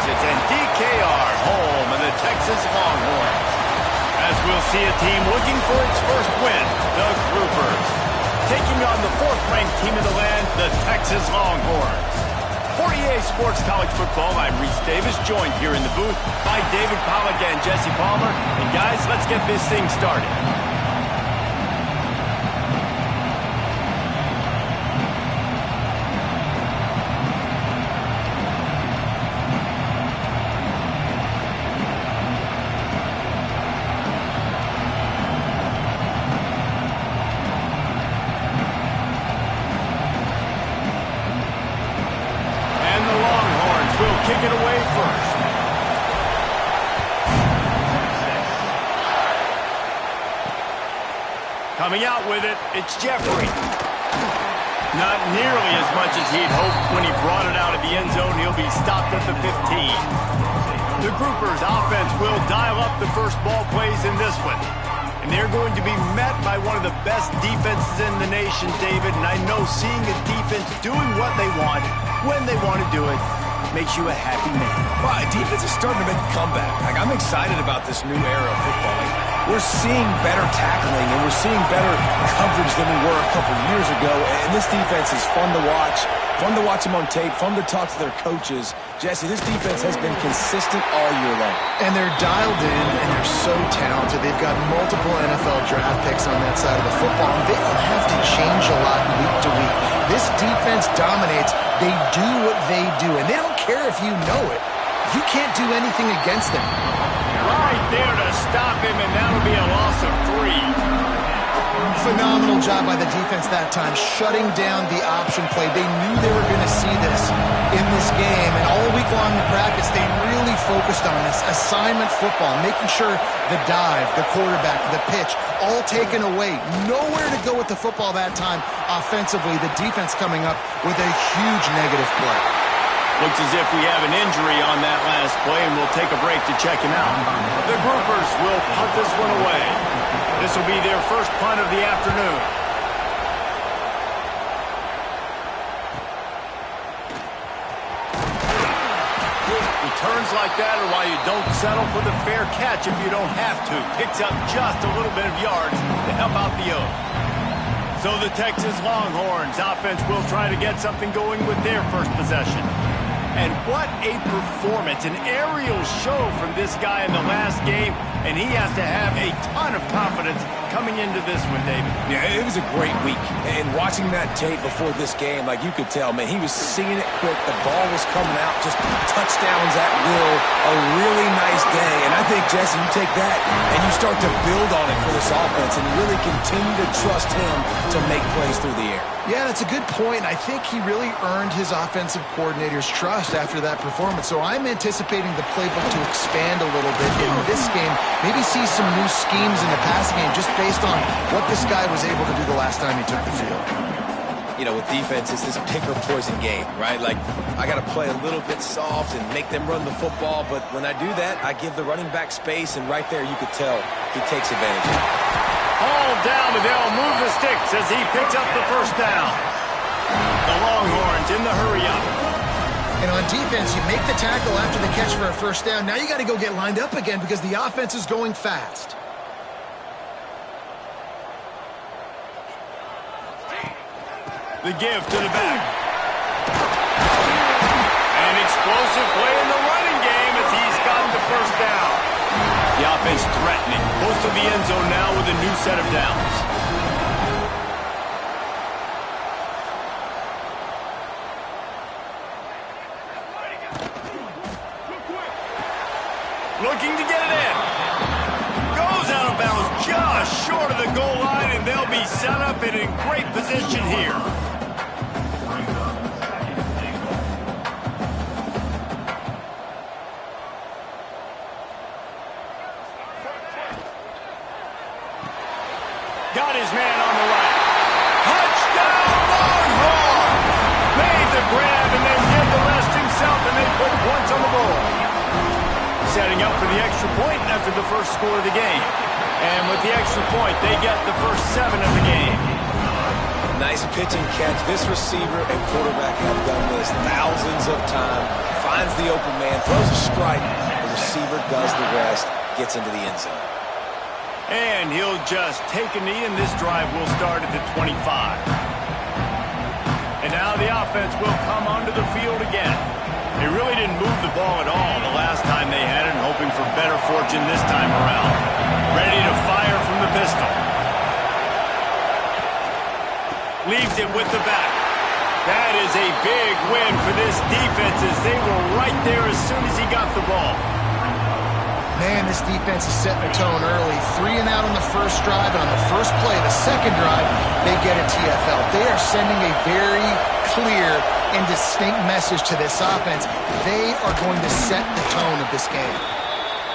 exits, and DKR home and the Texas Longhorns. As we'll see a team looking for its first win, the Groupers, taking on the fourth-ranked team in the land, the Texas Longhorns. For EA Sports College Football, I'm Reese Davis, joined here in the booth by David Pollack and Jesse Palmer. And guys, let's get this thing started. Kick it away first. Coming out with it, it's Jeffrey. Not nearly as much as he'd hoped when he brought it out of the end zone. He'll be stopped at the 15. The Groupers offense will dial up the first ball plays in this one. And they're going to be met by one of the best defenses in the nation, David. And I know seeing a defense doing what they want, when they want to do it, makes you a happy man. Well, defense is starting to make a comeback. I'm excited about this new era of football. We're seeing better tackling, and we're seeing better coverage than we were a couple years ago. And this defense is fun to watch them on tape, fun to talk to their coaches. Jesse, this defense has been consistent all year long. And they're dialed in, and they're so talented. They've got multiple NFL draft picks on that side of the football, and they don't have to change a lot week to week. This defense dominates. They do what they do, and they don't care if you know it. You can't do anything against them. Right there to stop him, and that'll be a loss of 3. Phenomenal job by the defense that time, shutting down the option play. They knew they were going to see this in this game, and all week long in practice, they really focused on this assignment football, making sure the dive, the quarterback, the pitch, all taken away. Nowhere to go with the football that time offensively. The defense coming up with a huge negative play. Looks as if we have an injury on that last play, and we'll take a break to check him out. The Groupers will punt this one away. This will be their first punt of the afternoon. Returns like that are why you don't settle for the fair catch if you don't have to. Picks up just a little bit of yards to help out the O. So the Texas Longhorns offense will try to get something going with their first possession. And what a performance, an aerial show from this guy in the last game, and he has to have a ton of confidence coming into this one, David. Yeah, it was a great week, and watching that tape before this game, like you could tell, man, he was seeing it quick, the ball was coming out, just touchdowns at will, a really nice day, and I think, Jesse, you take that and you start to build on it for this offense and really continue to trust him to make plays through the air. Yeah, that's a good point. I think he really earned his offensive coordinator's trust after that performance. So I'm anticipating the playbook to expand a little bit in this game. Maybe see some new schemes in the passing game just based on what this guy was able to do the last time he took the field. You know, with defense, it's this pick or poison game, right? Like, I got to play a little bit soft and make them run the football. But when I do that, I give the running back space. And right there, you could tell he takes advantage of it. All down, and they'll move the sticks as he picks up the first down. The Longhorns in the hurry-up. And on defense, you make the tackle after the catch for a first down. Now you got to go get lined up again because the offense is going fast. The give to the back. An explosive play in the running game as he's got the first down. The offense threatening. Close to the end zone now with a new set of downs. Looking to get it in. Goes out of bounds just short of the goal line, and they'll be set up in a great position here. Got his man on the right. Touchdown, Longhorn! Made the grab and then did the rest himself, and they put points on the board. Setting up for the extra point after the first score of the game. And with the extra point, they get the first 7 of the game. Nice pitch and catch. This receiver and quarterback have done this thousands of times. finds the open man, throws a strike. The receiver does the rest, gets into the end zone. And he'll just take a knee, and this drive will start at the 25. And now the offense will come onto the field again. They really didn't move the ball at all the last time they had it, and hoping for better fortune this time around. Ready to fire from the pistol. Leaves it with the back. That is a big win for this defense, as they were right there as soon as he got the ball. Man, this defense is setting the tone early. 3 and out on the first drive, and on the first play, the second drive, they get a TFL. They are sending a very clear and distinct message to this offense. They are going to set the tone of this game.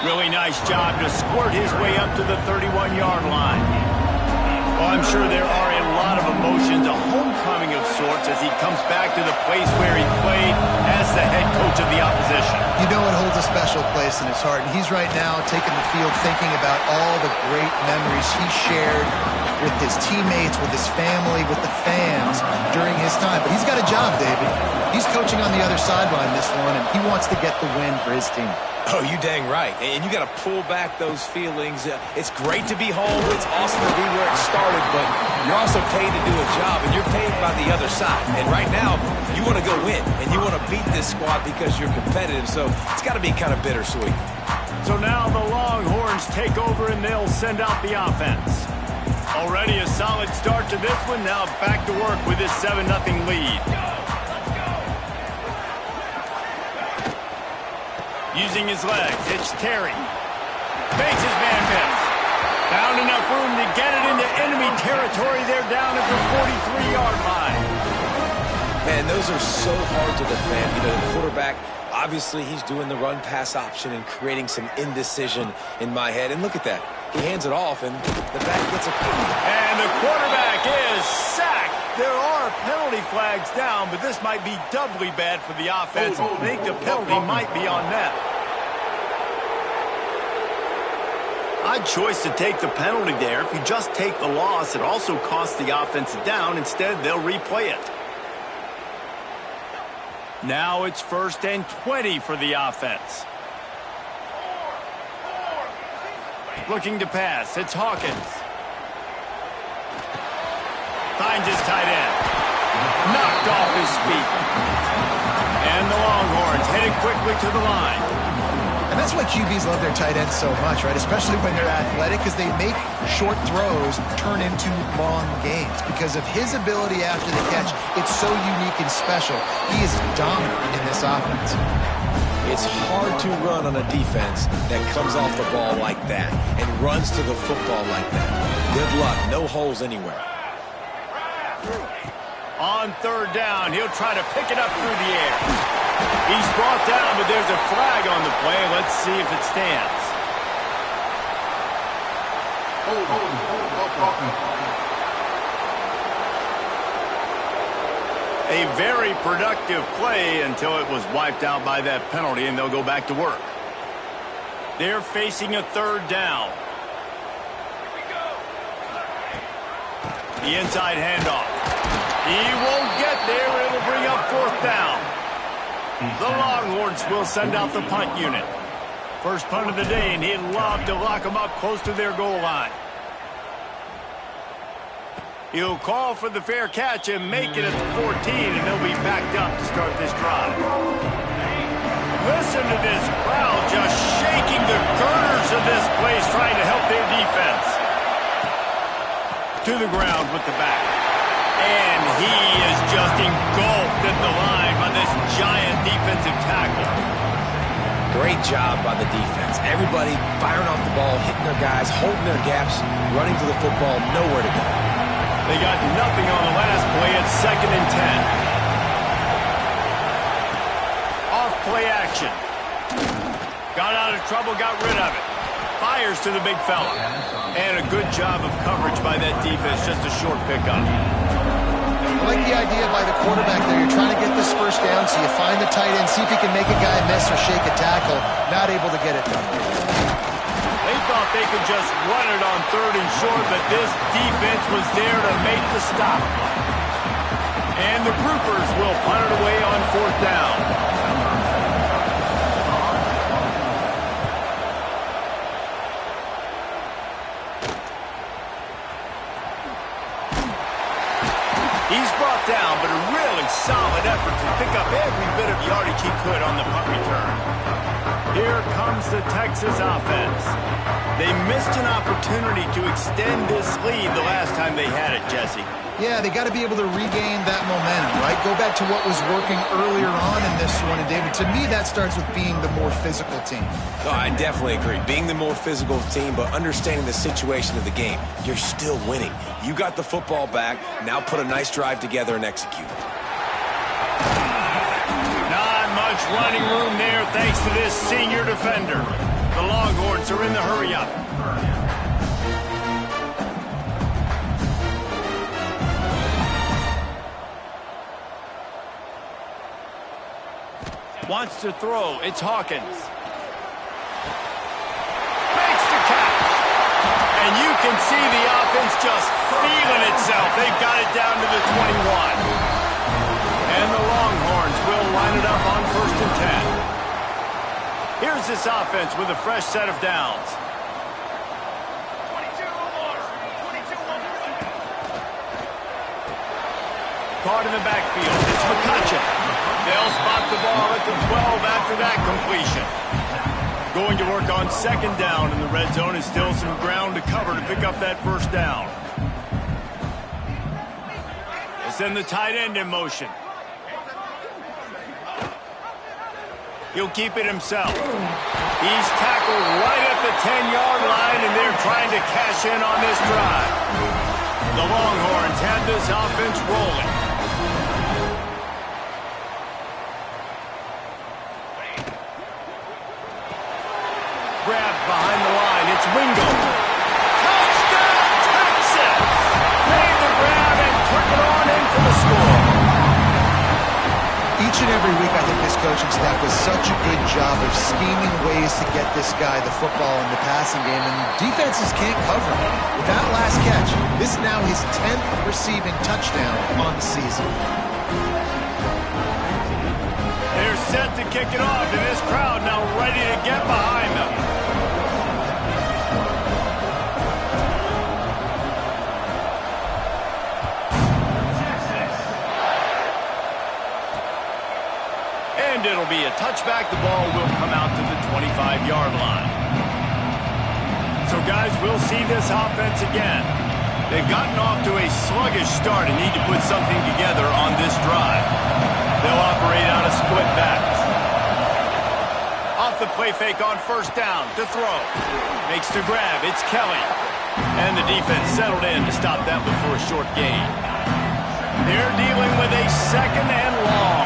Really nice job to squirt his way up to the 31-yard line. Well, I'm sure there are a lot of emotions, a homecoming of sorts, as he comes back to the place where he played as the head coach of the opposition. You know it holds a special place in his heart, and he's right now taking the field thinking about all the great memories he shared with his teammates, with his family, with the fans during his time. But he's got a job, David. He's coaching on the other sideline this one, and he wants to get the win for his team. Oh, you dang right. And you got to pull back those feelings. It's great to be home. It's awesome to be where it started, but you're also paid to do a job, and you're paid by the other side. And right now, you want to go win, and you want to beat this squad because you're competitive, so it's got to be kind of bittersweet. So now the Longhorns take over, and they'll send out the offense. Already a solid start to this one. Now back to work with this 7-0 lead. Using his legs, it's Terry. Makes his man miss. Found enough room to get it into enemy territory. They're down at the 43-yard line. Man, those are so hard to defend. You know, the quarterback, obviously he's doing the run-pass option and creating some indecision in my head. And look at that. He hands it off, and the back gets a penalty. And the quarterback is sacked. There are penalty flags down, but this might be doubly bad for the offense. I think the penalty might be on them. Odd choice to take the penalty there. If you just take the loss, it also costs the offense a down. Instead, they'll replay it. Now it's 1st and 20 for the offense. Looking to pass. It's Hawkins. Finds his tight end. Knocked off his feet. And the Longhorns headed quickly to the line. And that's why QBs love their tight ends so much, right? Especially when they're athletic, because they make short throws turn into long gains. Because of his ability after the catch, it's so unique and special. He is dominant in this offense. It's hard to run on a defense that comes off the ball like that and runs to the football like that. Good luck. No holes anywhere. On 3rd down, he'll try to pick it up through the air. He's brought down, but there's a flag on the play. Let's see if it stands. A very productive play until it was wiped out by that penalty, and they'll go back to work. They're facing a 3rd down. The inside handoff. He won't get there. It'll bring up 4th down. The Longhorns will send out the punt unit. First punt of the day, and he'd love to lock them up close to their goal line. He'll call for the fair catch and make it at the 14, and they'll be backed up to start this drive. Listen to this crowd just shaking the girders of this place, trying to help their defense. To the ground with the back. And he is just engulfed at the line by this giant defensive tackle. Great job by the defense. Everybody firing off the ball, hitting their guys, holding their gaps, running to the football, nowhere to go. They got nothing on the last play. It's 2nd and 10. Off play action. Got out of trouble, got rid of it. Fires to the big fella. And a good job of coverage by that defense. Just a short pickup. I like the idea by the quarterback there. You're trying to get this first down, so you find the tight end, see if you can make a guy miss or shake a tackle. Not able to get it done. They thought they could just run it on 3rd and short, but this defense was there to make the stop. And the Groupers will punt it away on 4th down. it on the punt return. Here comes the Texas offense. They missed an opportunity to extend this lead the last time they had it, Jesse. Yeah, they got to be able to regain that momentum, right? Go back to what was working earlier on in this one. And, David, to me, that starts with being the more physical team. Oh, I definitely agree. Being the more physical team, but understanding the situation of the game. You're still winning. You got the football back. Now put a nice drive together and execute. Not much running room there thanks to this senior defender. The Longhorns are in the hurry-up. Wants to throw. It's Hawkins. Makes the catch. And you can see the offense just feeling itself. They've got it down to the 21. And the Longhorns will line it up on 1st and 10. Here's this offense with a fresh set of downs. Caught in the backfield. It's McCutcheon. They'll spot the ball at the 12 after that completion. Going to work on 2nd down in the red zone, and still some ground to cover to pick up that 1st down. They send the tight end in motion. He'll keep it himself. He's tackled right at the 10-yard line, and they're trying to cash in on this drive. The Longhorns have this offense rolling. Grab behind the line. It's Wingo. Touchdown, Texas! Made the grab and took it on in for the score. Each and every week, I think this coaching staff does such a good job of scheming ways to get this guy the football in the passing game, and defenses can't cover him. With that last catch, this is now his 10th receiving touchdown on the season. They're set to kick it off, and this crowd now ready to get behind them. And it'll be a touchback. The ball will come out to the 25-yard line. So, guys, we'll see this offense again. They've gotten off to a sluggish start and need to put something together on this drive. They'll operate out of split backs. Off the play fake on 1st down to throw. Makes the grab. It's Kelly. And the defense settled in to stop that one for a short gain. They're dealing with a 2nd and long.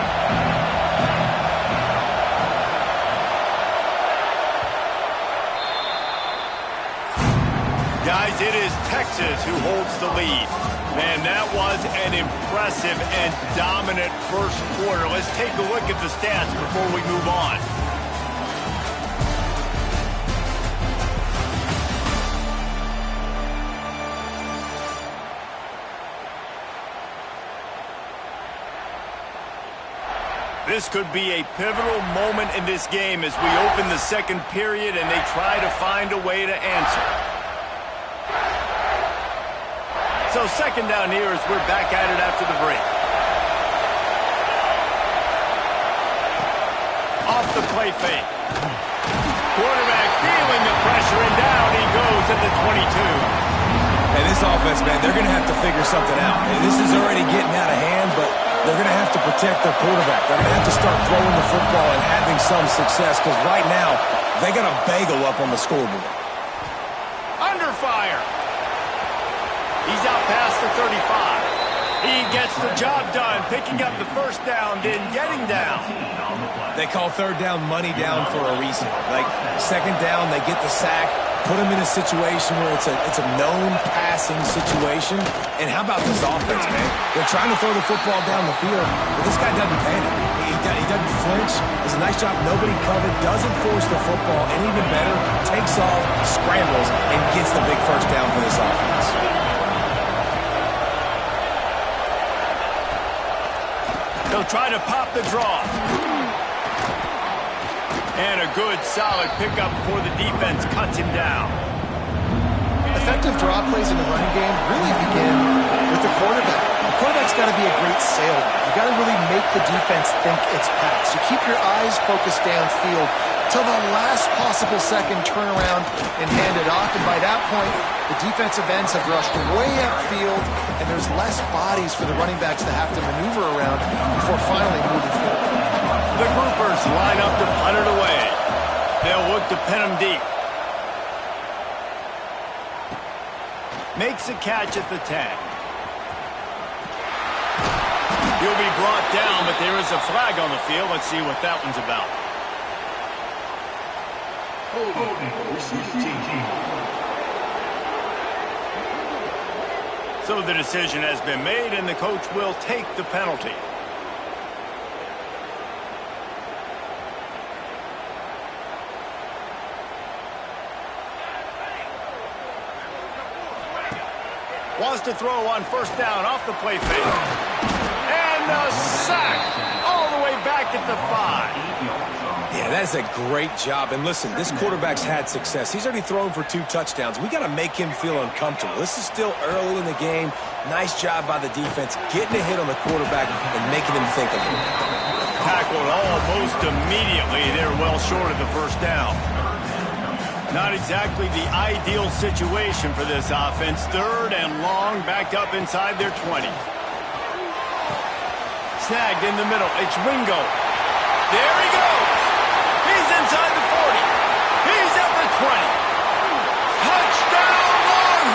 Guys, it is Texas who holds the lead. Man, that was an impressive and dominant 1st quarter. Let's take a look at the stats before we move on. This could be a pivotal moment in this game as we open the 2nd period and they try to find a way to answer. So 2nd down here as we're back at it after the break. Off the play fake. Quarterback feeling the pressure, and down he goes at the 22. And this offense, man, they're going to have to figure something out. And this is already getting out of hand, but they're going to have to protect their quarterback. They're going to have to start throwing the football and having some success, because right now they got a bagel up on the scoreboard. Under fire. He's out past the 35. He gets the job done, picking up the 1st down, then getting down. They call 3rd down money down for a reason. Like 2nd down, they get the sack, put them in a situation where it's a known passing situation. And how about this offense, man? They're trying to throw the football down the field, but this guy doesn't panic. He doesn't flinch. Does a nice job. Nobody covered. Doesn't force the football. And even better, takes off, scrambles, and gets the big 1st down for this offense. They'll try to pop the draw. And a good, solid pickup before the defense cuts him down. Effective draw plays in the running game really begin with the quarterback. The quarterback's got to be a great salesman. You got to really make the defense think it's pass. You keep your eyes focused downfield till the last possible second, turn around and hand it off. And by that point, the defensive ends have rushed way upfield, and there's less bodies for the running backs to have to maneuver around before finally moving forward. The groupers line up to punt it away. They'll look to pin him deep. Makes a catch at the 10. He'll be brought down, but there is a flag on the field. Let's see what that one's about. So the decision has been made, and the coach will take the penalty. Wants to throw on first down off the play fake. And a sack all the way back at the 5. Yeah, that's a great job. And listen, this quarterback's had success. He's already thrown for 2 touchdowns. We got to make him feel uncomfortable. This is still early in the game. Nice job by the defense, getting a hit on the quarterback and making him think a little bit. Tackled almost immediately. They're well short of the first down. Not exactly the ideal situation for this offense. 3rd and long, backed up inside their 20. Snagged in the middle. It's Ringo. There he goes. He's inside the 40. He's at the 20. Touchdown,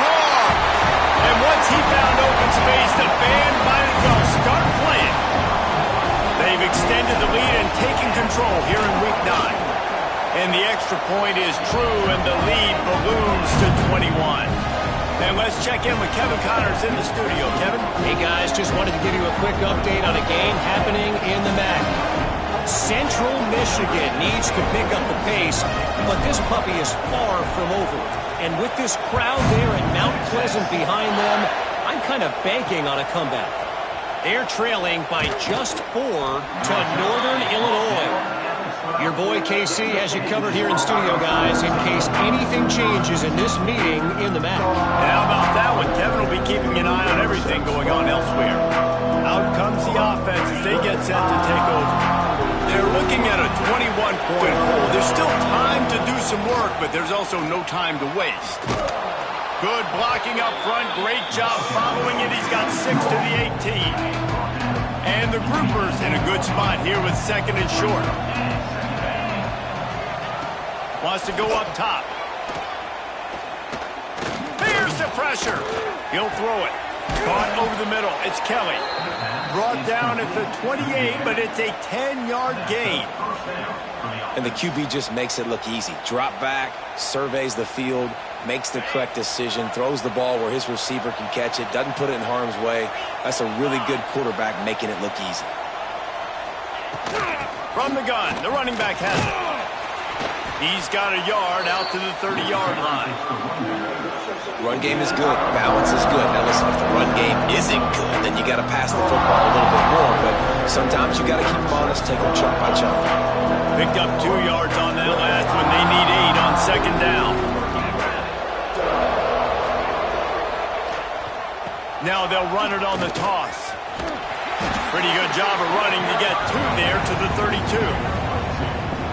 Longhorn! And once he found open space, the band might as well start playing. They've extended the lead and taken control here in Week 9. And the extra point is true, and the lead balloons to 21. And let's check in with Kevin Connors in the studio. Kevin? Hey, guys, just wanted to give you a quick update on a game happening in the MAC. Central Michigan needs to pick up the pace, but this puppy is far from over. And with this crowd there and Mount Pleasant behind them, I'm kind of banking on a comeback. They're trailing by just 4 to Northern Illinois. Your boy KC has you covered here in studio, guys, in case anything changes in this meeting in the MAC. And how about that one? Kevin will be keeping an eye on everything going on elsewhere. Out comes the offense as they get set to take over. They're looking at a 21-point hole. There's still time to do some work, but there's also no time to waste. Good blocking up front. Great job following it. He's got 6 to the 18. And the groupers in a good spot here with 2nd and short. Wants to go up top. There's the pressure. He'll throw it. Caught over the middle. It's Kelly. Brought down at the 28, but it's a 10-yard gain. And the QB just makes it look easy. Drop back, surveys the field, makes the correct decision, throws the ball where his receiver can catch it, doesn't put it in harm's way. That's a really good quarterback making it look easy. From the gun, the running back has it. He's got a yard out to the 30-yard line. Run game is good. Balance is good. Now listen, if the run game isn't good, then you got to pass the football a little bit more. But sometimes you got to keep them honest, take them chunk by chunk. Picked up 2 yards on that last one. They need 8 on 2nd down. Now they'll run it on the toss. Pretty good job of running to get 2 there to the 32.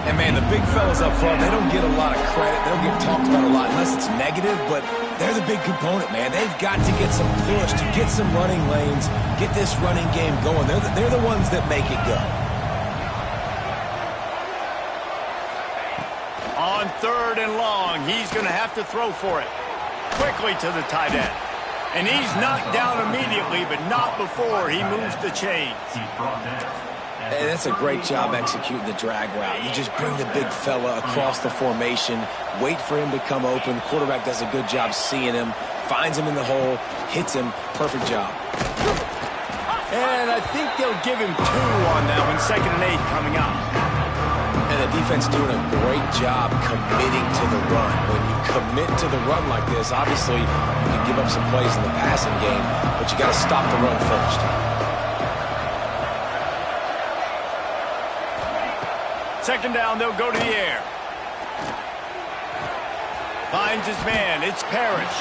And, man, the big fellas up front, they don't get a lot of credit. They don't get talked about a lot unless it's negative, but they're the big component, man. They've got to get some push, to get some running lanes, get this running game going. They're the ones that make it go. On 3rd and long, he's going to have to throw for it. Quickly to the tight end. And he's knocked down immediately, but not before he moves the chains. And that's a great job executing the drag route. You just bring the big fella across the formation, wait for him to come open. The quarterback does a good job seeing him, finds him in the hole, hits him. Perfect job. And I think they'll give him 2 on that one. 2nd and 8 coming up. And the defense doing a great job committing to the run. When you commit to the run like this, obviously you can give up some plays in the passing game, but you got to stop the run first. Second down, they'll go to the air. Finds his man. It's Parrish.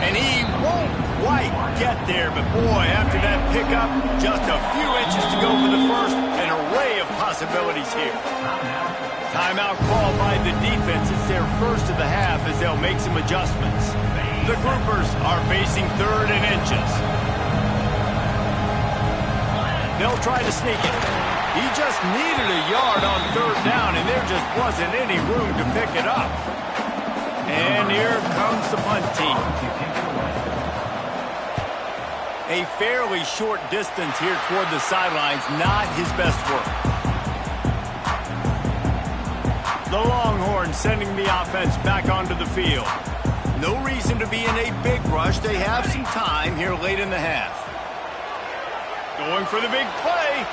And he won't quite get there, but boy, after that pickup, just a few inches to go for the first. An array of possibilities here. Timeout called by the defense. It's their first of the half as they'll make some adjustments. The Groupers are facing 3rd and inches. They'll try to sneak it. He just needed a yard on 3rd down, and there just wasn't any room to pick it up. And here comes the punt team. A fairly short distance here toward the sidelines, not his best work. The Longhorns sending the offense back onto the field. No reason to be in a big rush. They have some time here late in the half. Going for the big play.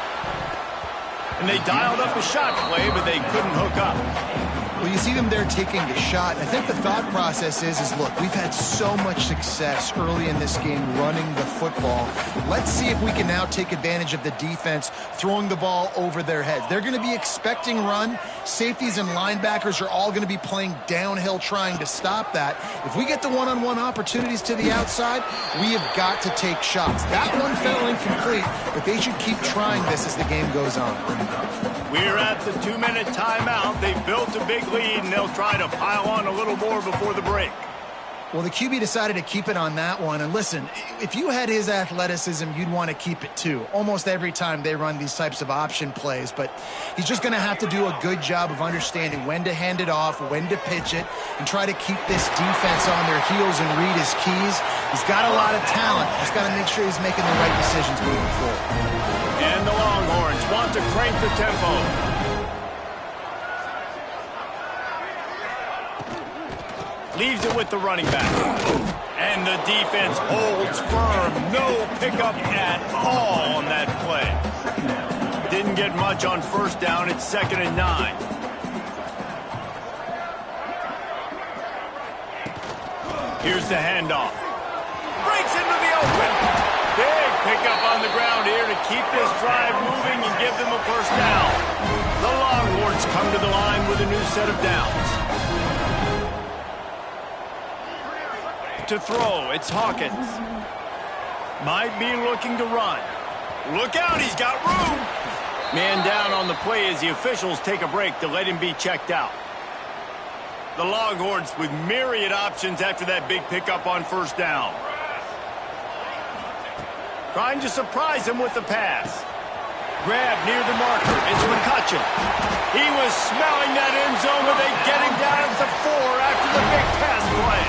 And they dialed up a shot play, but they couldn't hook up. Well, you see them there taking a shot. I think the thought process is look, we've had so much success early in this game running the football. Let's see if we can now take advantage of the defense throwing the ball over their heads. They're going to be expecting run. Safeties and linebackers are all going to be playing downhill trying to stop that. If we get the one-on-one opportunities to the outside, we have got to take shots. That one fell incomplete, but they should keep trying this as the game goes on. We're at the 2-minute timeout. They've built a big lead, and they'll try to pile on a little more before the break. Well, the QB decided to keep it on that one. And listen, if you had his athleticism, you'd want to keep it too. Almost every time they run these types of option plays. But he's just going to have to do a good job of understanding when to hand it off, when to pitch it, and try to keep this defense on their heels and read his keys. He's got a lot of talent. He's got to make sure he's making the right decisions moving forward. And the Longhorns want to crank the tempo. Leaves it with the running back. And the defense holds firm. No pickup at all on that play. Didn't get much on 1st down. It's 2nd and 9. Here's the handoff. Breaks into the open. Big pickup on the ground here to keep this drive moving and give them a 1st down. The Longhorns come to the line with a new set of downs. To throw, it's Hawkins. Might be looking to run. Look out, he's got room. Man down on the play as the officials take a break to let him be checked out. The Longhorns with myriad options after that big pickup on 1st down. Trying to surprise him with the pass. Grab near the marker. It's McCutcheon. He was smelling that end zone, but they get him down at the 4 after the big pass play.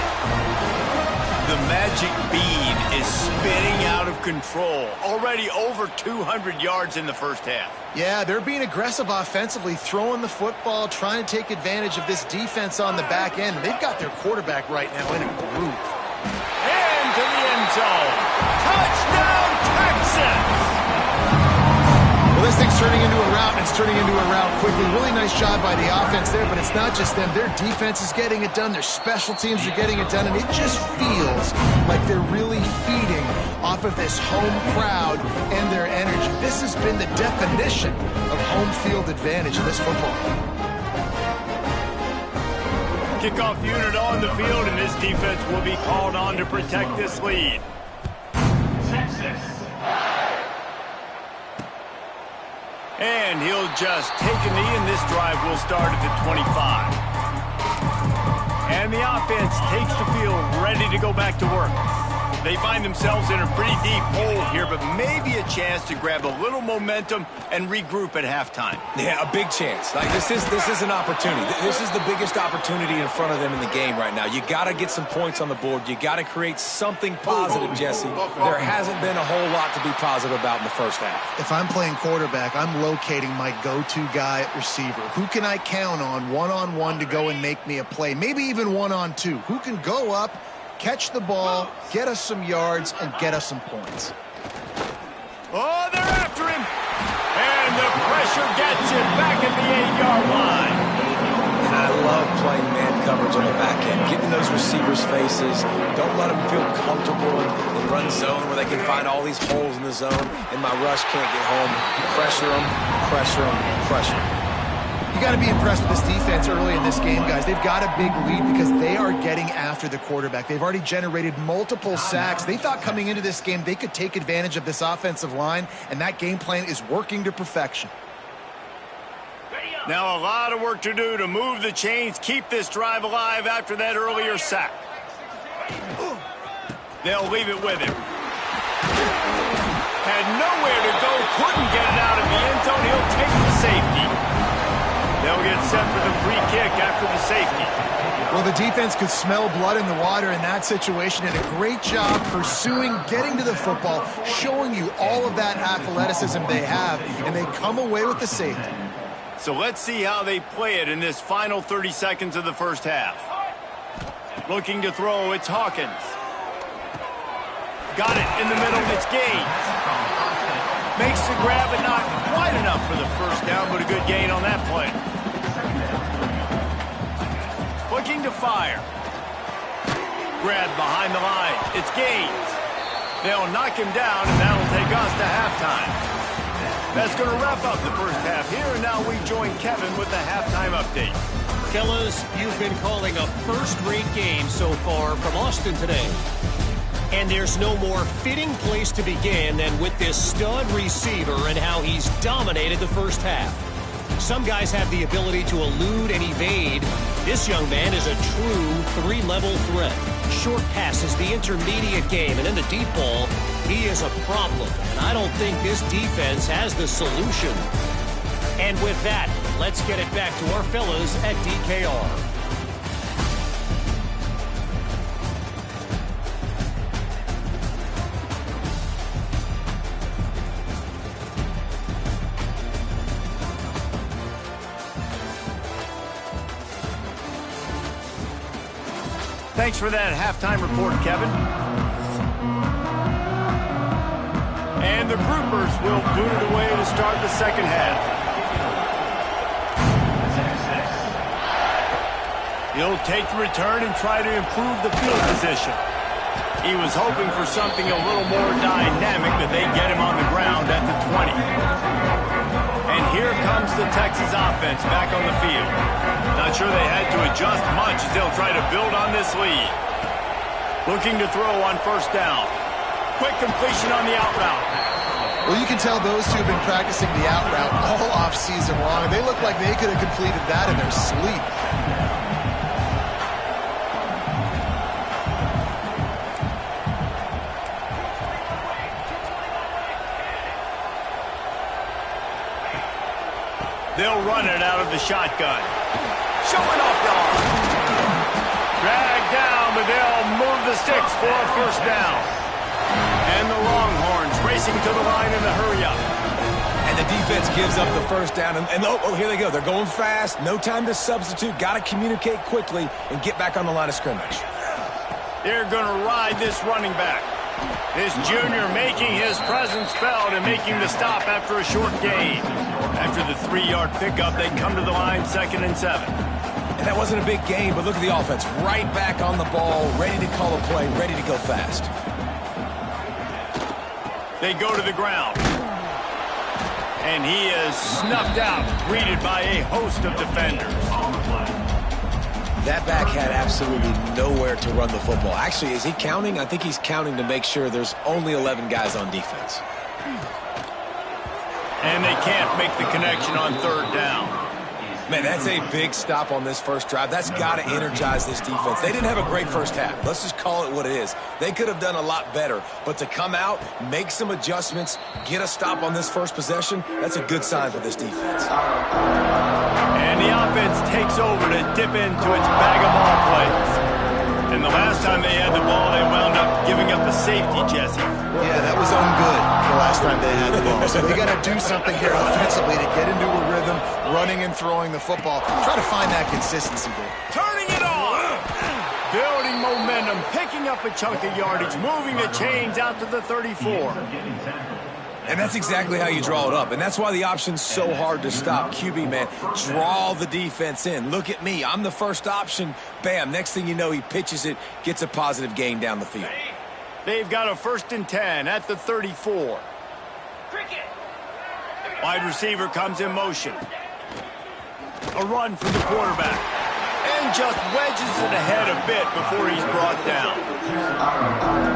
The magic bean is spinning out of control. Already over 200 yards in the 1st half. Yeah, they're being aggressive offensively, throwing the football, trying to take advantage of this defense on the back end. They've got their quarterback right now in a groove. And to the end zone. Touchdown, Texas! Well, this thing's turning into a route, and it's turning into a route quickly. Really nice job by the offense there, but it's not just them. Their defense is getting it done. Their special teams are getting it done, and it just feels like they're really feeding off of this home crowd and their energy. This has been the definition of home field advantage in this football. Kickoff unit on the field, and this defense will be called on to protect this lead. Texas. And he'll just take a knee, and this drive will start at the 25. And the offense takes the field, ready to go back to work. They find themselves in a pretty deep hole here, but maybe a chance to grab a little momentum and regroup at halftime. Yeah, a big chance. Like this is an opportunity. This is the biggest opportunity in front of them in the game right now. You got to get some points on the board. You got to create something positive, Jesse. There hasn't been a whole lot to be positive about in the 1st half. If I'm playing quarterback, I'm locating my go-to guy at receiver. Who can I count on one-on-one to go and make me a play? Maybe even one-on-two. Who can go up, catch the ball, get us some yards, and get us some points. Oh, they're after him. And the pressure gets him back at the 8-yard line. And I love playing man coverage on the back end, getting those receivers' faces. Don't let them feel comfortable in run zone where they can find all these holes in the zone, and my rush can't get home. Pressure them, pressure them, pressure them. You got to be impressed with this defense early in this game, guys. They've got a big lead because they are getting after the quarterback. They've already generated multiple sacks. They thought coming into this game they could take advantage of this offensive line, and that game plan is working to perfection. Now a lot of work to do to move the chains, keep this drive alive after that earlier sack. They'll leave it with him. Had nowhere to go, couldn't get it out of the end zone. He'll take the safety. They'll get set for the free kick after the safety. Well, the defense could smell blood in the water in that situation, and a great job pursuing, getting to the football, showing you all of that athleticism they have, and they come away with the safety. So let's see how they play it in this final 30 seconds of the first half. Looking to throw, it's Hawkins. Got it in the middle, it's Gaines. Makes the grab, but not quite enough for the first down, but a good gain on that play. Looking to fire. Grab behind the line, it's Gaines. They'll knock him down, and that'll take us to halftime. That's going to wrap up the first half here, and now we join Kevin with the halftime update. Fellas, you've been calling a first-rate game so far from Austin today. And there's no more fitting place to begin than with this stud receiver and how he's dominated the first half. Some guys have the ability to elude and evade. This young man is a true three-level threat. Short passes, the intermediate game, and in the deep ball, he is a problem. And I don't think this defense has the solution. And with that, let's get it back to our fellas at DKR. Thanks for that halftime report, Kevin. And the groupers will boot it away to start the second half. He'll take the return and try to improve the field position. He was hoping for something a little more dynamic, but they get him on the ground at the 20. And here comes the Texas offense back on the field. Not sure they had to adjust much as they'll try to build on this lead. Looking to throw on first down. Quick completion on the out route. Well, you can tell those two have been practicing the out route all off-season long. They look like they could have completed that in their sleep. They'll run it out of the shotgun. Showing off the arm. Dragged down, but they'll move the sticks for a first down. And the Longhorns racing to the line in the hurry-up. And the defense gives up the first down. And oh, here they go. They're going fast. No time to substitute. Got to communicate quickly and get back on the line of scrimmage. They're going to ride this running back. This junior making his presence felt and making the stop after a short gain. After the 3-yard pickup, they come to the line 2nd and 7. And that wasn't a big gain, but look at the offense. Right back on the ball, ready to call a play, ready to go fast. They go to the ground. And he is snuffed out, greeted by a host of defenders. That back had absolutely nowhere to run the football. Actually, is he counting? I think he's counting to make sure there's only 11 guys on defense. And they can't make the connection on third down. Man, that's a big stop on this first drive. That's got to energize this defense. They didn't have a great first half. Let's just call it what it is. They could have done a lot better. But to come out, make some adjustments, get a stop on this first possession, that's a good sign for this defense. And the offense takes over to dip into its bag of ball plays. And the last time they had the ball, they wound up giving up a safety, Jesse. Yeah, that was ungood the last time they had the ball. So they got to do something here offensively to get into a rhythm, running and throwing the football. Try to find that consistency there. Turning it on! Building momentum, picking up a chunk of yardage, moving the chains out to the 34. And that's exactly how you draw it up. And that's why the option's so hard to stop. QB, man, draw the defense in. Look at me. I'm the first option. Bam. Next thing you know, he pitches it, gets a positive gain down the field. They've got a 1st and 10 at the 34. Wide receiver comes in motion. A run for the quarterback. And just wedges it ahead a bit before he's brought down.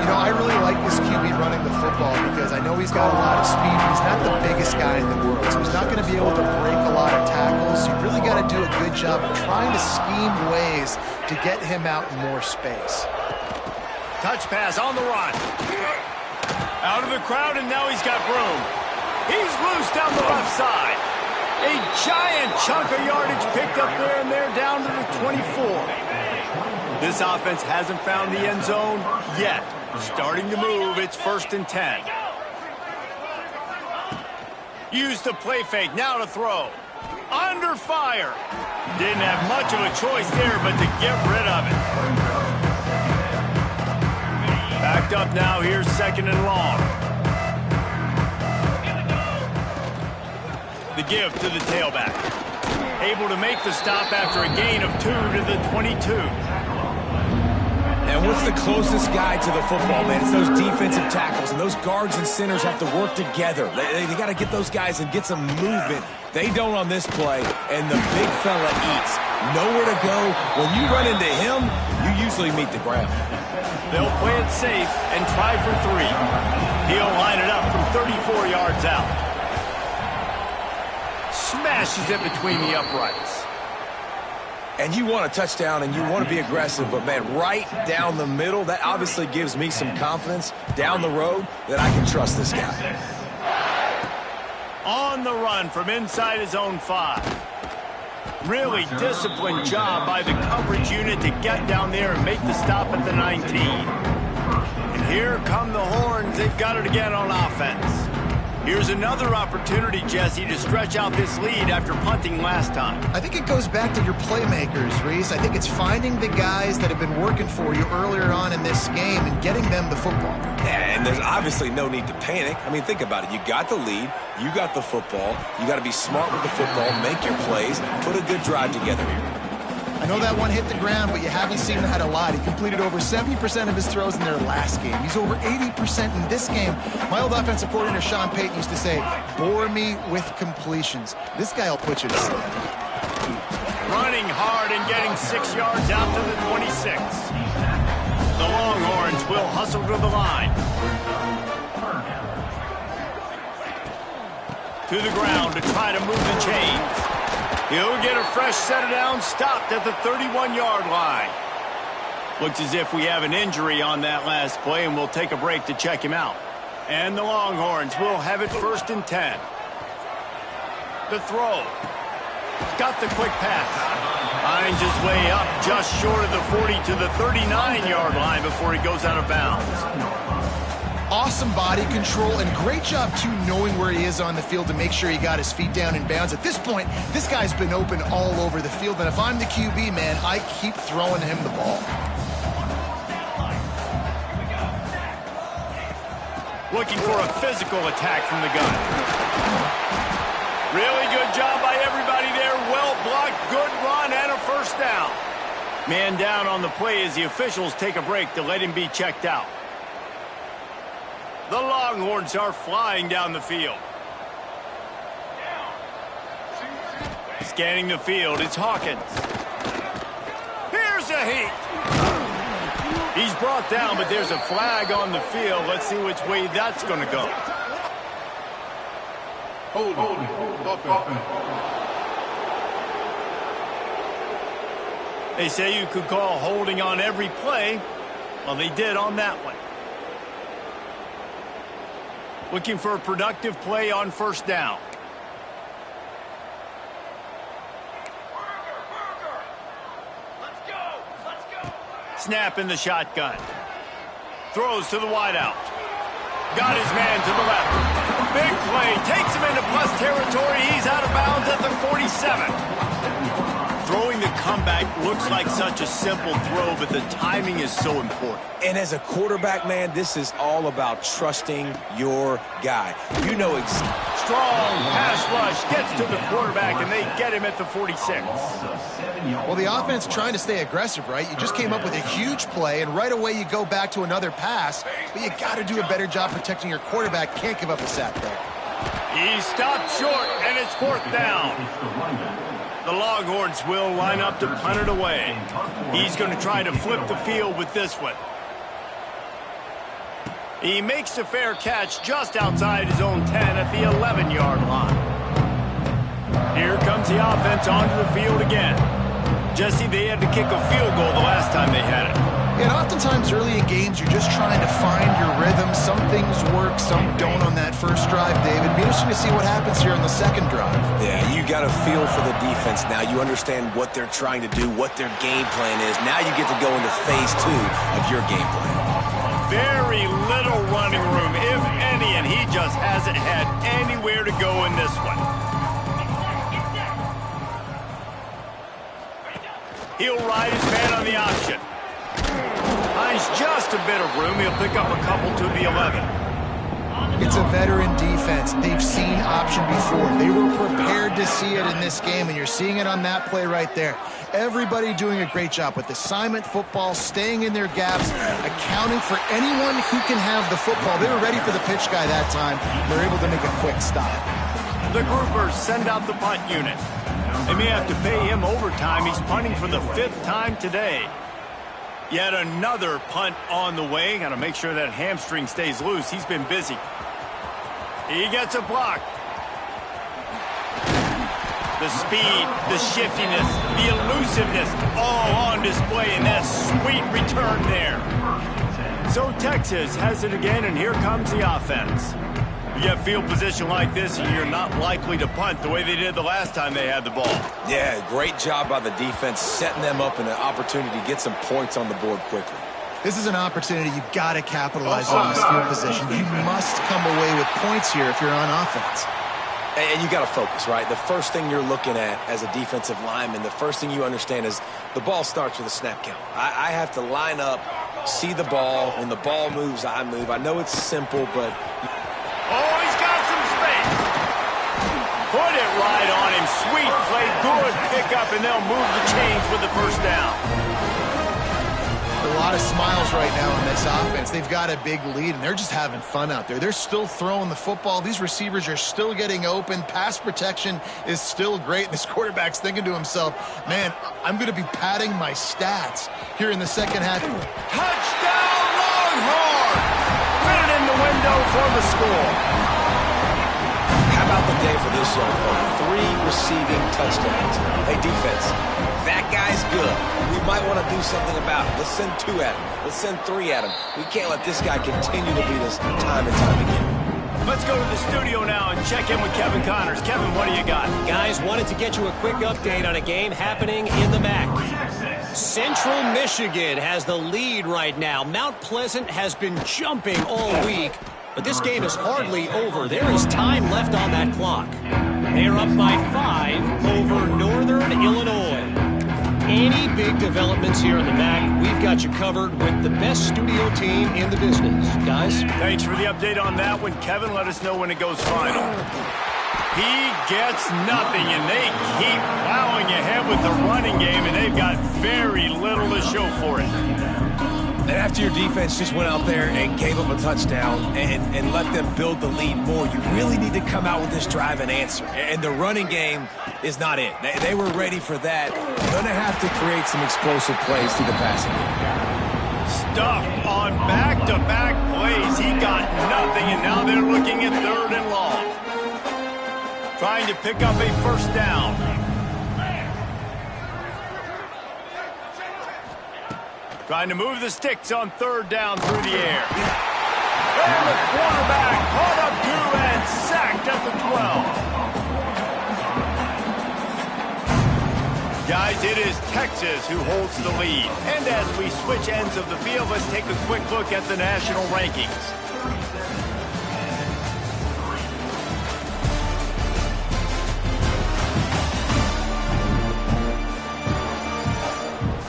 You know, I really like this QB running the football because I know he's got a lot of speed, but he's not the biggest guy in the world. So he's not going to be able to break a lot of tackles. You really got to do a good job of trying to scheme ways to get him out in more space. Touch pass on the run. Out of the crowd, and now he's got room. He's loose down the left side. A giant chunk of yardage picked up there, and they're down to the 24. This offense hasn't found the end zone yet. Starting to move, it's 1st and 10. Use the play fake, now to throw. Under fire. Didn't have much of a choice there, but to get rid of it. Backed up now, here's 2nd and long. The give to the tailback. Able to make the stop after a gain of 2 to the 22. And what's the closest guy to the football, man? It's those defensive tackles, and those guards and centers have to work together. They got to get those guys and get some movement. They don't on this play, and the big fella eats. Nowhere to go. When you run into him, you usually meet the ground. They'll play it safe and try for 3. He'll line it up from 34 yards out. Smashes it between the uprights. And you want a touchdown and you want to be aggressive, but, man, right down the middle, that obviously gives me some confidence down the road that I can trust this guy. On the run from inside his own 5. Really disciplined job by the coverage unit to get down there and make the stop at the 19. And here come the horns. They've got it again on offense. Here's another opportunity, Jesse, to stretch out this lead after punting last time. I think it goes back to your playmakers, Reese. I think it's finding the guys that have been working for you earlier on in this game and getting them the football. Yeah, and there's obviously no need to panic. I mean, think about it. You got the lead. You got the football. You got to be smart with the football, make your plays, put a good drive together here. I know that one hit the ground, but you haven't seen that a lot. He completed over 70% of his throws in their last game. He's over 80% in this game. My old offensive coordinator, Sean Payton, used to say, bore me with completions. This guy will put you to sleep. Running hard and getting 6 yards out to the 26. The Longhorns will hustle to the line. To the ground to try to move the chains. He'll get a fresh set of downs, stopped at the 31-yard line. Looks as if we have an injury on that last play, and we'll take a break to check him out. And the Longhorns will have it 1st and 10. The throw. Got the quick pass. Finds his way up just short of the 40 to the 39-yard line before he goes out of bounds. Awesome body control and great job, too, knowing where he is on the field to make sure he got his feet down in bounds. At this point, this guy's been open all over the field, and if I'm the QB, man, I keep throwing him the ball. Looking for a physical attack from the gun. Really good job by everybody there. Well blocked, good run, and a 1st down. Man down on the play as the officials take a break to let him be checked out. The Longhorns are flying down the field. Scanning the field, it's Hawkins. Here's a heat. He's brought down, but there's a flag on the field. Let's see which way that's going to go. Hold. They say you could call holding on every play. Well, they did on that one. Looking for a productive play on 1st down. Snap in the shotgun. Throws to the wideout. Got his man to the left. Big play. Takes him into plus territory. He's out of bounds at the 47. Throwing the comeback looks like such a simple throw, but the timing is so important. And as a quarterback, man, this is all about trusting your guy. You know Strong pass rush gets to the quarterback, and they get him at the 46. Well, the offense trying to stay aggressive, right? You just came up with a huge play, and right away you go back to another pass, but you got to do a better job protecting your quarterback. Can't give up a sack there. He stopped short, and it's 4th down. The Longhorns will line up to punt it away. He's going to try to flip the field with this one. He makes the fair catch just outside his own 10 at the 11-yard line. Here comes the offense onto the field again. Jesse, they had to kick a field goal the last time they had it. And oftentimes early in games, you're just trying to find your rhythm. Some things work, some don't on that first drive, David. Be interesting to see what happens here on the second drive. Yeah, you got a feel for the defense now. You understand what they're trying to do, what their game plan is. Now you get to go into phase 2 of your game plan. Very little running room, if any, and he just hasn't had anywhere to go in this one. He'll ride his man on the option. Finds just a bit of room. He'll pick up a couple to the 11. It's a veteran defense. They've seen option before. They were prepared to see it in this game, and you're seeing it on that play right there. Everybody doing a great job with assignment football, staying in their gaps, accounting for anyone who can have the football. They were ready for the pitch guy that time. They're able to make a quick stop. The groupers send out the punt unit. They may have to pay him overtime. He's punting for the 5th time today. Yet another punt on the way. Got to make sure that hamstring stays loose. He's been busy. He gets a block. The speed, the shiftiness, the elusiveness, all on display in that sweet return there. So Texas has it again, and here comes the offense. You get field position like this, and you're not likely to punt the way they did the last time they had the ball. Yeah, great job by the defense, setting them up in an opportunity to get some points on the board quickly. This is an opportunity you've got to capitalize on this field position. You must come away with points here if you're on offense. And you got to focus, right? The first thing you're looking at as a defensive lineman, the first thing you understand is the ball starts with a snap count. I have to line up, see the ball. When the ball moves, I move. I know it's simple, but... Oh, he's got some space. Put it right on him. Sweet play, good pickup, and they'll move the chains with the first down. A lot of smiles right now on this offense. They've got a big lead, and they're just having fun out there. They're still throwing the football. These receivers are still getting open. Pass protection is still great. This quarterback's thinking to himself, man, I'm going to be padding my stats here in the second half. Touchdown, Longhorn! Put it in the window for the score. How about the day for this young fella? 3 receiving touchdowns. Hey, defense, that guy's good. We might want to do something about it. Let's send 2 at him. Let's send 3 at him. We can't let this guy continue to beat us time and time again. Let's go to the studio now and check in with Kevin Connors. Kevin, what do you got? Guys, wanted to get you a quick update on a game happening in the MAC. Central Michigan has the lead right now. Mount Pleasant has been jumping all week, but this game is hardly over. There is time left on that clock. They're up by 5 over Northern Illinois. Any big developments here in the MAC, we've got you covered with the best studio team in the business. Guys? Thanks for the update on that one. Kevin, let us know when it goes final. He gets nothing, and they keep plowing ahead with the running game, and they've got very little to show for it. And after your defense just went out there and gave them a touchdown and let them build the lead more, you really need to come out with this drive and answer. And the running game is not it. They were ready for that. Going to have to create some explosive plays through the passing game. Stuffed on back-to-back plays. He got nothing, and now they're looking at 3rd and long. Trying to pick up a first down. Trying to move the sticks on 3rd down through the air. And the quarterback caught up to and sacked at the 12. Guys, it is Texas who holds the lead. And as we switch ends of the field, let's take a quick look at the national rankings.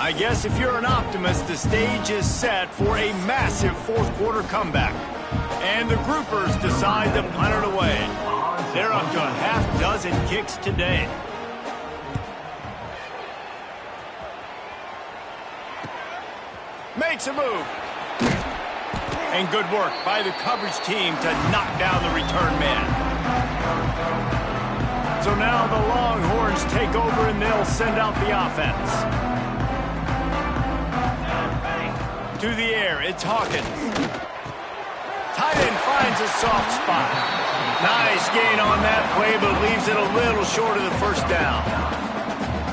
I guess if you're an optimist, the stage is set for a massive 4th quarter comeback. And the groupers decide to punt it away. They're up to a half-dozen kicks today. Makes a move. And good work by the coverage team to knock down the return man. So now the Longhorns take over and they'll send out the offense. To the air, it's Hawkins. Tight end finds a soft spot. Nice gain on that play, but leaves it a little short of the first down.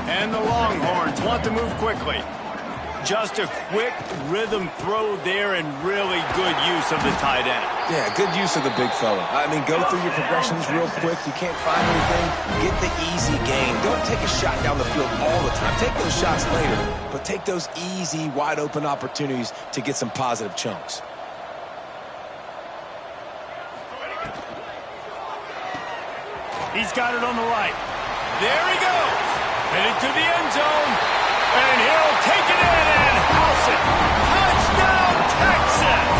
And the Longhorns want to move quickly. Just a quick rhythm throw there and really good use of the tight end. Yeah, good use of the big fella. I mean, go through your progressions real quick. You can't find anything. Get the easy gain. Don't take a shot down the field all the time. Take those shots later, but take those easy, wide-open opportunities to get some positive chunks. He's got it on the right. There he goes. Headed to the end zone. And he'll take it in and house it. Touchdown, Texas!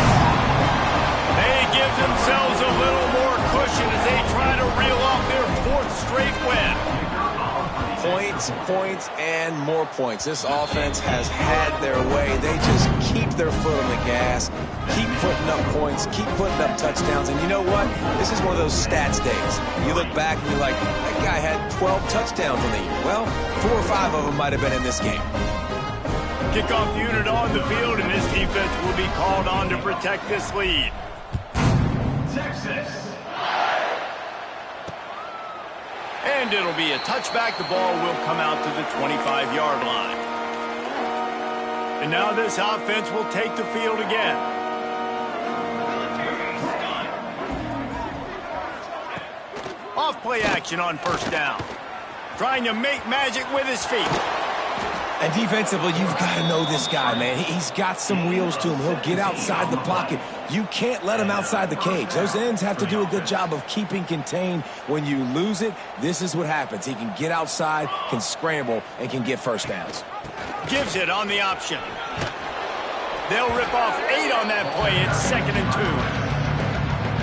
They give themselves a little more cushion as they try to reel off their 4th straight win. Points, points, and more points. This offense has had their way. They just keep their foot on the gas, keep putting up points, keep putting up touchdowns. And you know what? This is one of those stats days. You look back and you're like, that guy had 12 touchdowns on the year. Well, 4 or 5 of them might have been in this game. Kickoff unit on the field, and this defense will be called on to protect this lead. Texas. And it'll be a touchback. The ball will come out to the 25-yard line. And now this offense will take the field again. Off play action on first down. Trying to make magic with his feet. And defensively, you've got to know this guy, man. He's got some wheels to him. He'll get outside the pocket. You can't let him outside the cage. Those ends have to do a good job of keeping contained. When you lose it, this is what happens. He can get outside, can scramble, and can get first downs. Gives it on the option. They'll rip off 8 on that play. It's 2nd and 2.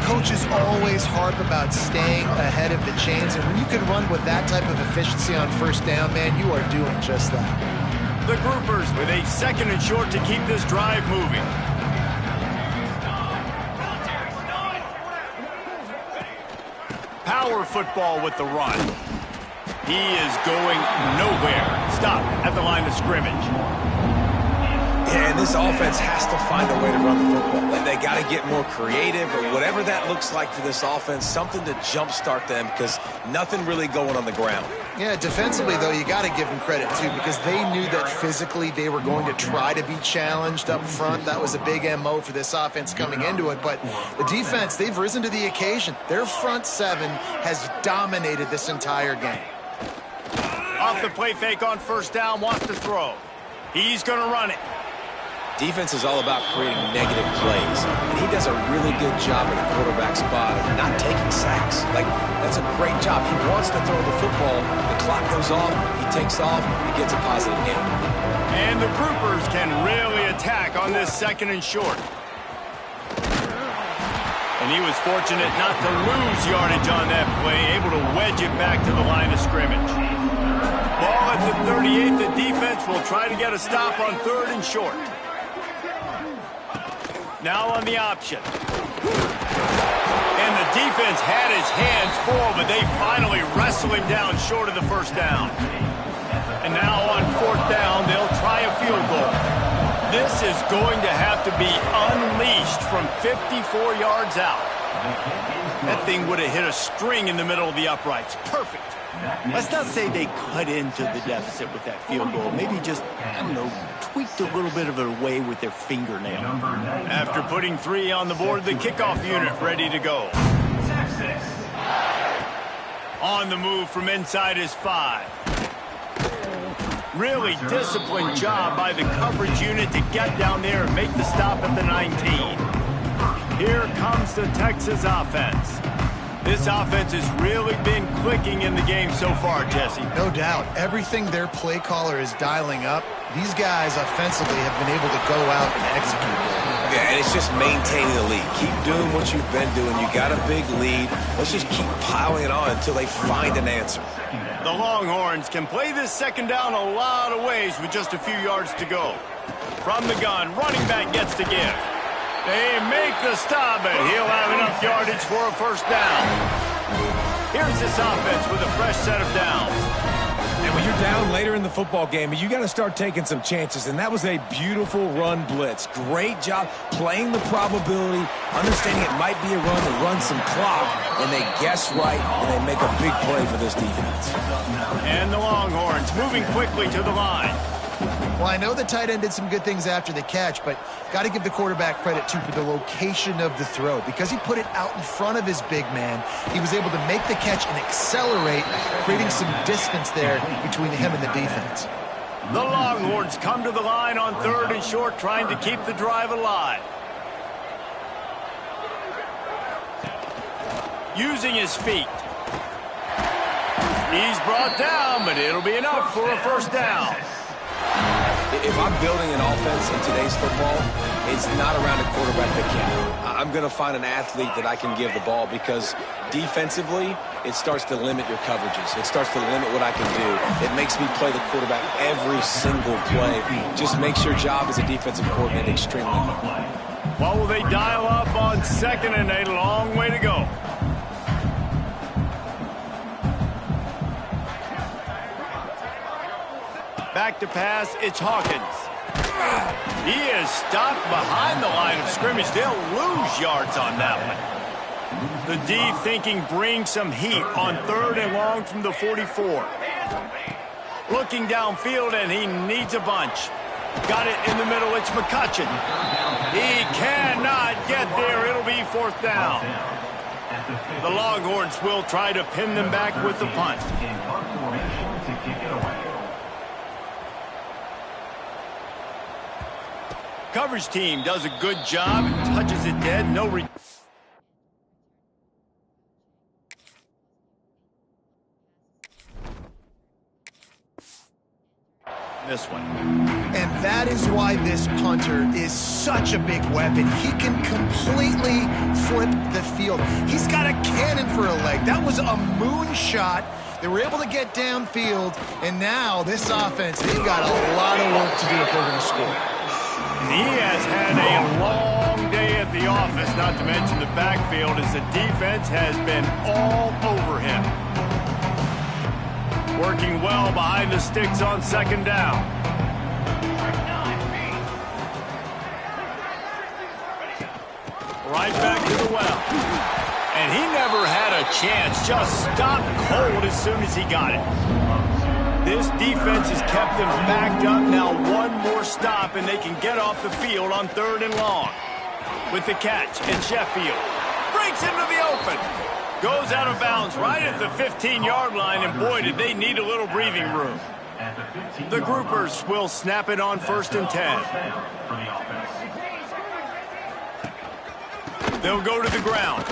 Coaches always harp about staying ahead of the chains, and when you can run with that type of efficiency on first down, man, you are doing just that. The Groupers with a 2nd and short to keep this drive moving. Power football with the run. He is going nowhere. Stop at the line of scrimmage. Yeah, and this offense has to find a way to run the football. They got to get more creative, or whatever that looks like for this offense, something to jumpstart them, because nothing really going on the ground. Yeah, defensively, though, you got to give them credit, too, because they knew that physically they were going to try to be challenged up front. That was a big MO for this offense coming into it. But the defense, they've risen to the occasion. Their front 7 has dominated this entire game. Off the play fake on first down, wants to throw. He's going to run it. Defense is all about creating negative plays, and he does a really good job at the quarterback spot of not taking sacks. Like, that's a great job. He wants to throw the football. The clock goes off. He takes off. He gets a positive gain. And the Groupers can really attack on this 2nd and short. And he was fortunate not to lose yardage on that play, able to wedge it back to the line of scrimmage. Ball at the 38. The defense will try to get a stop on 3rd and short. Now on the option. And the defense had his hands full, but they finally wrestle him down short of the first down. And now on 4th down, they'll try a field goal. This is going to have to be unleashed from 54 yards out. That thing would have hit a string in the middle of the uprights. Perfect. Let's not say they cut into the deficit with that field goal. Maybe just, I don't know, tweaked a little bit of it away with their fingernail. After putting 3 on the board, the kickoff unit ready to go. On the move from inside is 5. Really disciplined job by the coverage unit to get down there and make the stop at the 19. Here comes the Texas offense. This offense has really been clicking in the game so far, Jesse. No doubt. Everything their play caller is dialing up, these guys offensively have been able to go out and execute. Yeah, and it's just maintaining the lead. Keep doing what you've been doing. You got a big lead. Let's just keep piling it on until they find an answer. The Longhorns can play this 2nd down a lot of ways with just a few yards to go. From the gun, running back gets to give. They make the stop, but he'll have enough yardage for a first down. Here's this offense with a fresh set of downs. And when you're down later in the football game, you got to start taking some chances, and that was a beautiful run blitz. Great job playing the probability, understanding it might be a run to run some clock, and they guess right, and they make a big play for this defense. And the Longhorns moving quickly to the line. Well, I know the tight end did some good things after the catch, but got to give the quarterback credit, too, for the location of the throw. Because he put it out in front of his big man, he was able to make the catch and accelerate, creating some distance there between him and the defense. The Longhorns come to the line on 3rd and short, trying to keep the drive alive. Using his feet. He's brought down, but it'll be enough for a first down. If I'm building an offense in today's football, it's not around a quarterback that can. I'm going to find an athlete that I can give the ball, because defensively, it starts to limit your coverages. It starts to limit what I can do. It makes me play the quarterback every single play. Just makes your job as a defensive coordinator extremely hard. What will they dial up on 2nd and a long way to go? Back to pass, it's Hawkins. He is stopped behind the line of scrimmage. They'll lose yards on that one. The D thinking bring some heat on 3rd and long from the 44. Looking downfield, and he needs a bunch. Got it in the middle, it's McCutcheon. He cannot get there, it'll be 4th down. The Longhorns will try to pin them back with the punt. Coverage team does a good job, touches it dead, this one. And that is why this punter is such a big weapon. He can completely flip the field. He's got a cannon for a leg. That was a moonshot. They were able to get downfield, and now this offense, they've got a lot of work to do if they're going to score. He has had a long day at the office, not to mention the backfield, as the defense has been all over him. Working well behind the sticks on 2nd down. Right back to the well. And he never had a chance, just stopped cold as soon as he got it. This defense has kept them backed up. Now one more stop, and they can get off the field on 3rd and long. With the catch, and Sheffield breaks into the open. Goes out of bounds right at the 15-yard line, and boy, did they need a little breathing room. The Groupers will snap it on 1st and 10. They'll go to the ground.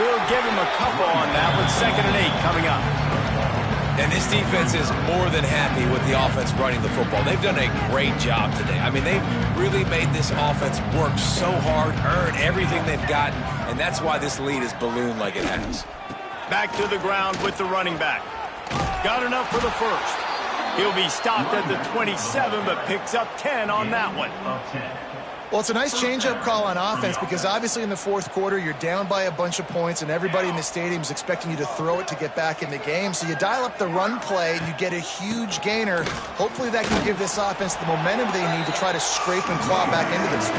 We'll give him a couple on that with 2nd and 8 coming up. And this defense is more than happy with the offense running the football. They've done a great job today. I mean, they've really made this offense work so hard, earn everything they've gotten, and that's why this lead is ballooned like it has. Back to the ground with the running back. Got enough for the first. He'll be stopped at the 27, but picks up 10 on that one. Well, it's a nice change-up call on offense, because obviously in the 4th quarter, you're down by a bunch of points, and everybody in the stadium is expecting you to throw it to get back in the game. So you dial up the run play, and you get a huge gainer. Hopefully that can give this offense the momentum they need to try to scrape and claw back into this.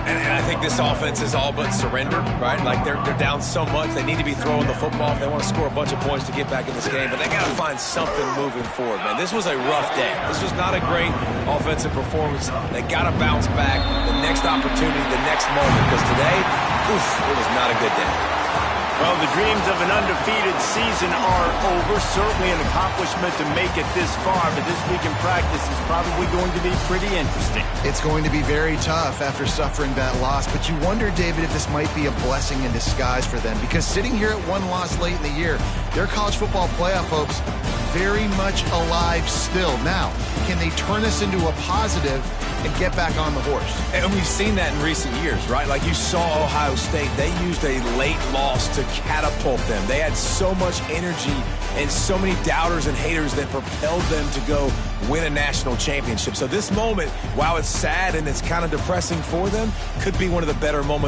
And I think this offense is all but surrendered, right? Like they're down so much, they need to be throwing the football if they want to score a bunch of points to get back in this game. But they got to find something moving forward, man. This was a rough day. This was not a great offensive performance. They got to bounce back the next opportunity, the next moment. Because today, it was not a good day. Well, the dreams of an undefeated season are over. Certainly an accomplishment to make it this far, but this week in practice is probably going to be pretty interesting. It's going to be very tough after suffering that loss, but you wonder, David, if this might be a blessing in disguise for them, because sitting here at one loss late in the year, their college football playoff hopes very much alive still. Now, can they turn this into a positive and get back on the horse? And we've seen that in recent years, right? Like you saw Ohio State, they used a late loss to catapult them. They had so much energy and so many doubters and haters that propelled them to go win a national championship. So this moment, while it's sad and it's kind of depressing for them, could be one of the better moments